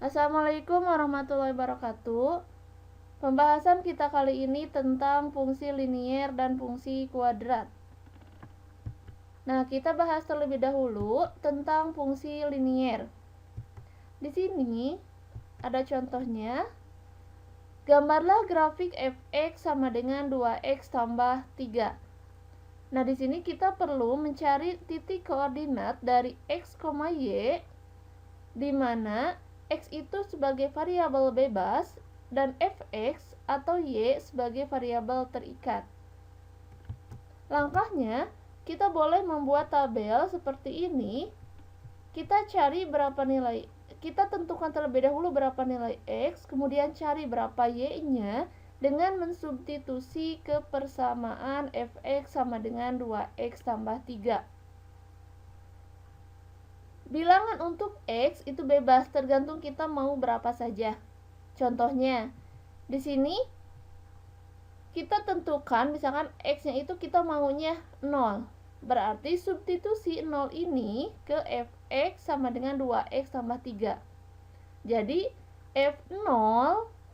Assalamualaikum warahmatullahi wabarakatuh. Pembahasan kita kali ini tentang fungsi linier dan fungsi kuadrat. Nah, kita bahas terlebih dahulu tentang fungsi linier. Di sini ada contohnya. Gambarlah grafik fx sama dengan 2x tambah 3. Nah, di sini kita perlu mencari titik koordinat dari x, y, di mana x itu sebagai variabel bebas dan fx atau y sebagai variabel terikat. Langkahnya, kita boleh membuat tabel seperti ini. Kita tentukan terlebih dahulu berapa nilai x, kemudian cari berapa y-nya dengan mensubstitusi ke persamaan fx sama dengan 2x tambah 3. Bilangan untuk x itu bebas, tergantung kita mau berapa saja. Contohnya, di sini kita tentukan misalkan x-nya itu kita maunya 0. Berarti substitusi 0 ini ke fx sama dengan 2x tambah 3. Jadi f0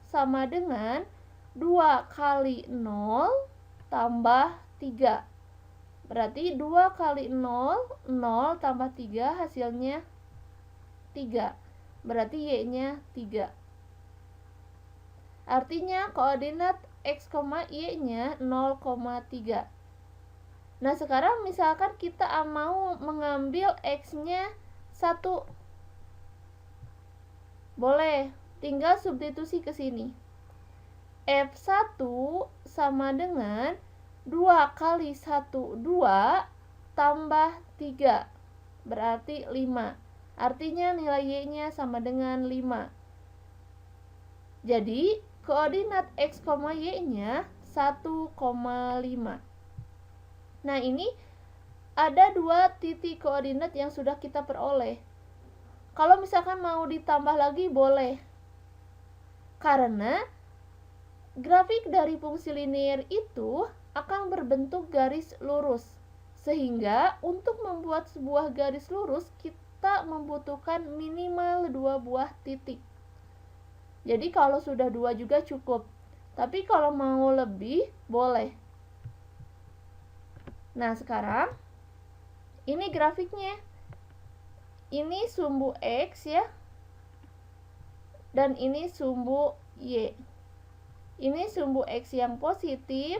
sama dengan 2 kali 0 tambah 3. Berarti 2 kali 0, 0 tambah 3 hasilnya 3. Berarti y-nya 3. Artinya koordinat x, y-nya 0,3. Nah, sekarang misalkan kita mau mengambil x-nya 1. Boleh, tinggal substitusi ke sini. F1 sama dengan 2 kali 1, 2 tambah 3. Berarti 5. Artinya nilai y-nya sama dengan 5. Jadi, koordinat x, y-nya 1,5. Nah, ini ada 2 titik koordinat yang sudah kita peroleh. Kalau misalkan mau ditambah lagi boleh. Karena grafik dari fungsi linier itu akan berbentuk garis lurus. Sehingga untuk membuat sebuah garis lurus kita membutuhkan minimal 2 buah titik. Jadi kalau sudah 2 juga cukup. Tapi kalau mau lebih boleh. Nah, sekarang ini grafiknya. Ini sumbu x ya. Dan ini sumbu y. Ini sumbu x yang positif,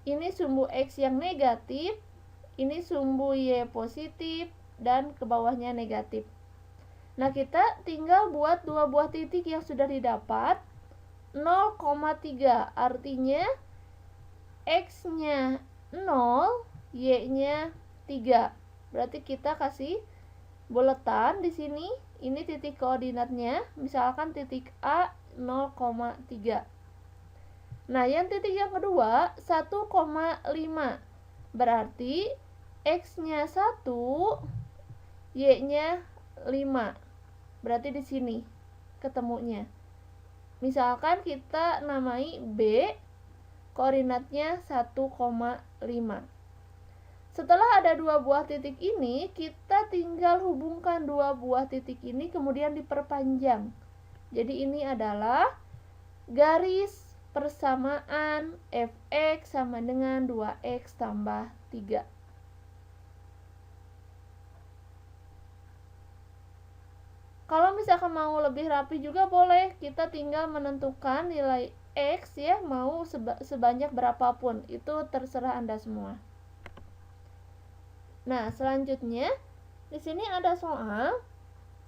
ini sumbu x yang negatif, ini sumbu y positif, dan ke bawahnya negatif. Nah, kita tinggal buat 2 buah titik yang sudah didapat. 0,3 artinya x-nya 0, y-nya 3. Berarti kita kasih buletan di sini. Ini titik koordinatnya, misalkan titik A 0,3. Nah, yang titik yang kedua 1,5. Berarti x-nya 1, y-nya 5. Berarti di sini ketemunya. Misalkan kita namai B, koordinatnya 1,5. Setelah ada 2 buah titik ini, kita tinggal hubungkan 2 buah titik ini kemudian diperpanjang. Jadi ini adalah garis persamaan fx sama dengan 2x tambah 3. Kalau misalkan mau lebih rapi juga boleh. Kita tinggal menentukan nilai x ya, mau sebanyak berapapun. Itu terserah Anda semua. Nah, selanjutnya di sini ada soal.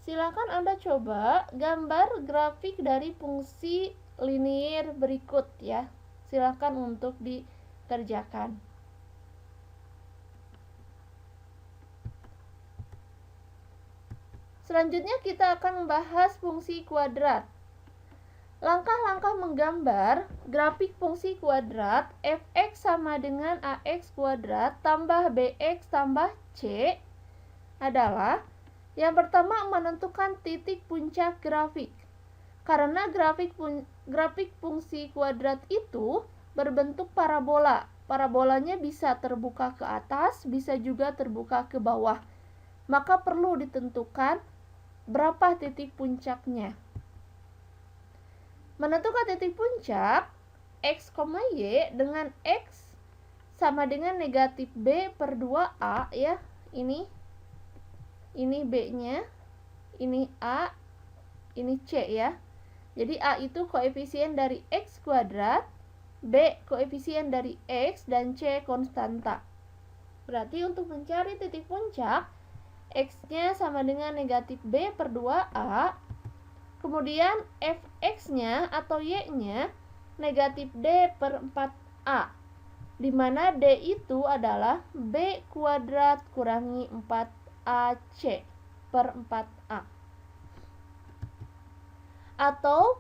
Silakan Anda coba gambar grafik dari fungsi linier berikut ya. Silakan untuk dikerjakan. Selanjutnya kita akan membahas fungsi kuadrat. Langkah-langkah menggambar grafik fungsi kuadrat fx sama dengan ax kuadrat tambah bx tambah c adalah yang pertama menentukan titik puncak grafik. Karena grafik fungsi kuadrat itu berbentuk parabola. Parabolanya bisa terbuka ke atas, bisa juga terbuka ke bawah. Maka perlu ditentukan berapa titik puncaknya. Menentukan titik puncak X, Y dengan X sama dengan negatif B per 2A ya. Ini B-nya, ini A, ini C ya. Jadi A itu koefisien dari X kuadrat, B koefisien dari X, dan C konstanta. Berarti untuk mencari titik puncak, X-nya sama dengan negatif B per 2A, kemudian Fx-nya atau Y-nya negatif D per 4A, di mana D itu adalah B kuadrat kurangi 4AC per 4A. Atau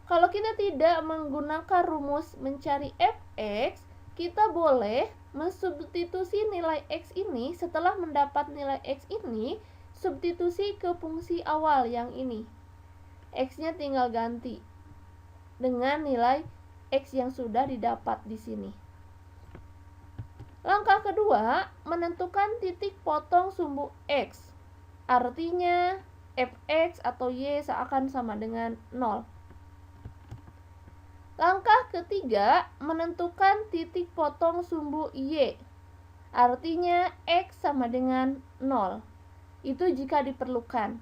kalau kita tidak menggunakan rumus mencari Fx, kita boleh mensubstitusi nilai X ini. Setelah mendapat nilai X ini, substitusi ke fungsi awal yang ini. X-nya tinggal ganti dengan nilai X yang sudah didapat di sini. Langkah kedua, menentukan titik potong sumbu X. Artinya Fx atau Y seakan sama dengan 0. Langkah ketiga, menentukan titik potong sumbu Y. Artinya X sama dengan 0. Itu jika diperlukan.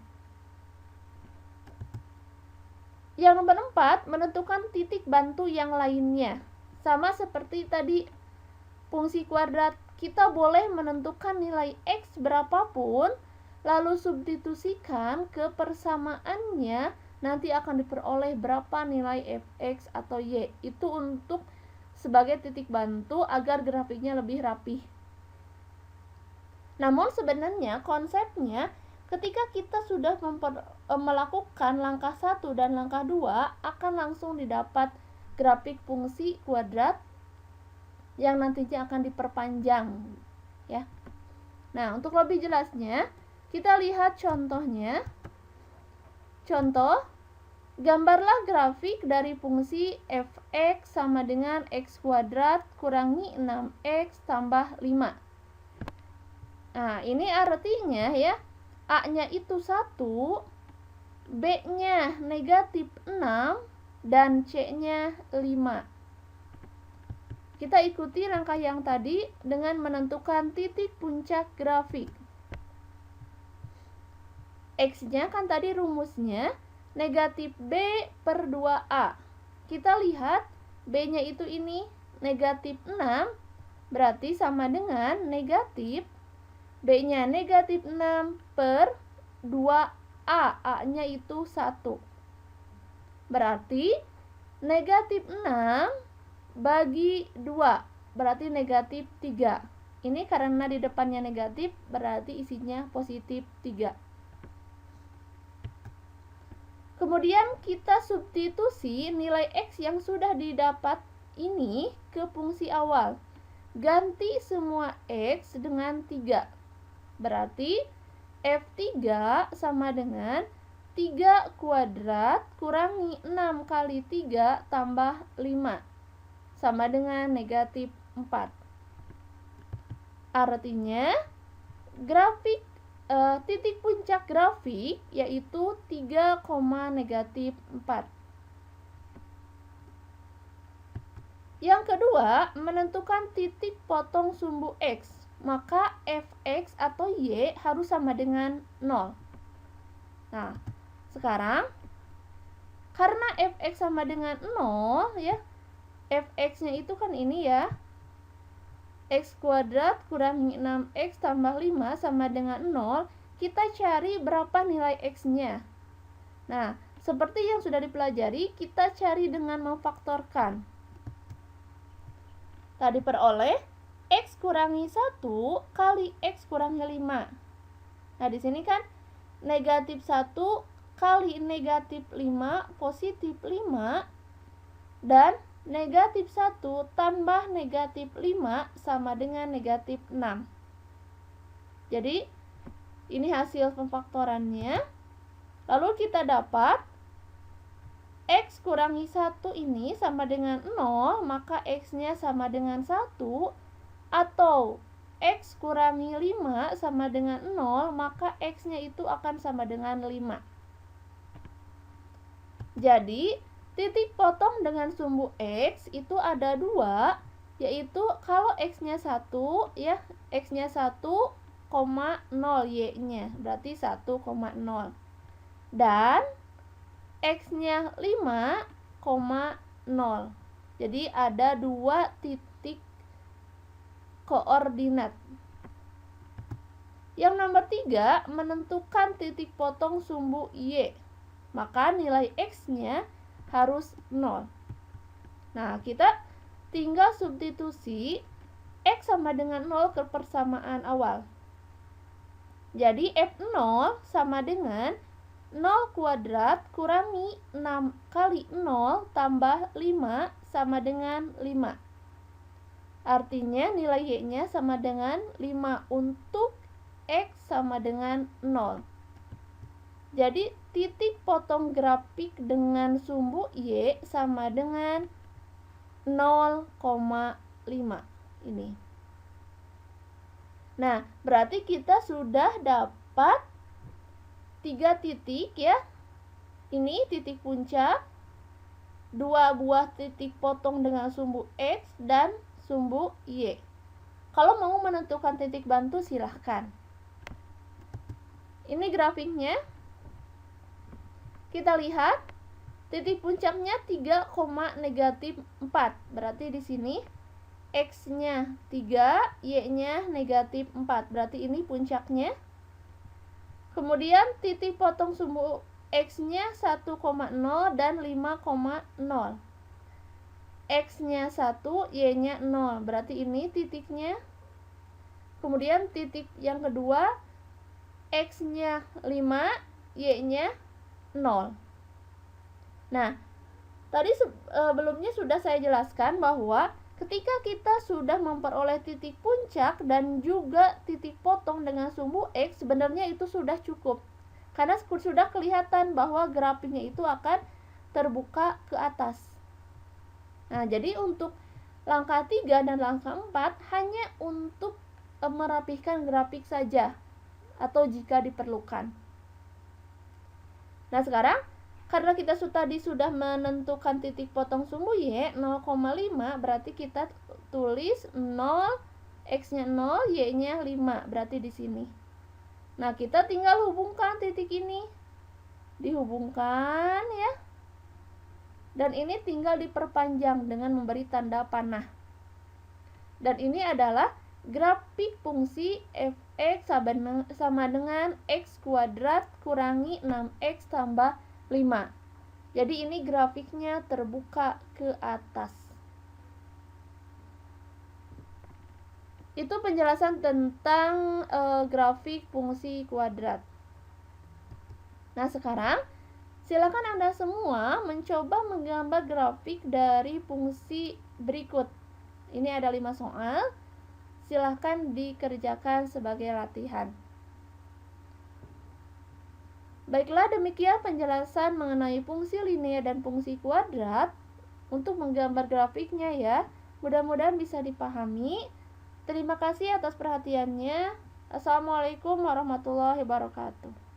Yang nomor 4, menentukan titik bantu yang lainnya. Sama seperti tadi fungsi kuadrat, kita boleh menentukan nilai X berapapun, lalu substitusikan ke persamaannya, nanti akan diperoleh berapa nilai Fx atau Y. Itu untuk sebagai titik bantu agar grafiknya lebih rapih. Namun sebenarnya konsepnya, ketika kita sudah melakukan langkah 1 dan langkah 2, akan langsung didapat grafik fungsi kuadrat yang nantinya akan diperpanjang ya. Nah, untuk lebih jelasnya, kita lihat contohnya. Contoh, gambarlah grafik dari fungsi Fx sama dengan X kuadrat kurangi 6X tambah 5. Nah, ini artinya ya, A-nya itu 1, B-nya negatif 6, dan C-nya 5. Kita ikuti langkah yang tadi dengan menentukan titik puncak grafik. X-nya kan tadi rumusnya negatif B per 2A. Kita lihat B-nya itu ini negatif 6, berarti sama dengan negatif B-nya negatif 6 per 2A, A-nya itu 1. Berarti negatif 6 bagi 2, berarti negatif 3. Ini karena di depannya negatif, berarti isinya positif 3. Kemudian kita substitusi nilai X yang sudah didapat ini ke fungsi awal. Ganti semua X dengan 3. Berarti F3 sama dengan 3 kuadrat kurangi 6 kali 3 tambah 5. Sama dengan negatif 4. Artinya grafik titik puncak grafik yaitu 3, negatif 4. Yang kedua, menentukan titik potong sumbu X. Maka Fx atau Y harus sama dengan 0. Nah, sekarang karena Fx sama dengan 0 ya, Fx-nya itu kan ini ya, X kuadrat kurangi 6X tambah 5 sama dengan 0. Kita cari berapa nilai X-nya. Nah, seperti yang sudah dipelajari, kita cari dengan memfaktorkan. Tadi peroleh X kurangi 1 kali X kurangi 5. Nah, di sini kan negatif 1 kali negatif 5 positif 5, dan negatif 1 tambah negatif 5 sama dengan negatif 6. Jadi ini hasil pemfaktorannya. Lalu kita dapat X kurangi 1 ini sama dengan 0, maka X-nya sama dengan 1, atau X kurangi 5 sama dengan 0, maka X-nya itu akan sama dengan 5. Jadi, titik potong dengan sumbu X itu ada 2, yaitu kalau X-nya 1, ya, X-nya 1, 0, Y-nya, berarti 1,0. Dan X-nya 5, 0. Jadi ada 2 titik koordinat. Yang nomor 3, menentukan titik potong sumbu Y. Maka nilai X-nya harus 0. Nah, kita tinggal substitusi X sama dengan 0 ke persamaan awal. Jadi F0 sama dengan 0 kuadrat kurangi 6 kali 0 tambah 5 sama dengan 5. Artinya nilai Y-nya sama dengan 5 untuk X sama dengan 0. Jadi titik potong grafik dengan sumbu Y sama dengan 0,5 ini. Nah, berarti kita sudah dapat 3 titik, ya. Ini titik puncak, 2 buah titik potong dengan sumbu X dan sumbu Y. Kalau mau menentukan titik bantu silahkan. Ini grafiknya. Kita lihat titik puncaknya 3,-4. Berarti di sini X-nya 3, Y-nya -4. Berarti ini puncaknya. Kemudian titik potong sumbu X-nya 1,0 dan 5,0. X-nya 1, Y-nya 0. Berarti ini titiknya. Kemudian titik yang kedua, X-nya 5, Y-nya 0. Nah, tadi sebelumnya sudah saya jelaskan bahwa ketika kita sudah memperoleh titik puncak dan juga titik potong dengan sumbu X, sebenarnya itu sudah cukup. Karena sudah kelihatan bahwa grafiknya itu akan terbuka ke atas. Nah, jadi untuk langkah 3 dan langkah 4 hanya untuk merapihkan grafik saja atau jika diperlukan. Nah, sekarang karena kita tadi sudah menentukan titik potong sumbu Y 0,5, berarti kita tulis 0, X-nya 0, Y-nya 5, berarti di sini. Nah, kita tinggal hubungkan titik ini. Dihubungkan, ya. Dan ini tinggal diperpanjang dengan memberi tanda panah. Dan ini adalah grafik fungsi f(x) sama dengan x kuadrat kurangi 6x tambah 5. Jadi ini grafiknya terbuka ke atas. Itu penjelasan tentang grafik fungsi kuadrat. Nah, sekarang silakan Anda semua mencoba menggambar grafik dari fungsi berikut. Ini ada 5 soal. Silahkan dikerjakan sebagai latihan. Baiklah, demikian penjelasan mengenai fungsi linear dan fungsi kuadrat. Untuk menggambar grafiknya, ya, mudah-mudahan bisa dipahami. Terima kasih atas perhatiannya. Assalamualaikum warahmatullahi wabarakatuh.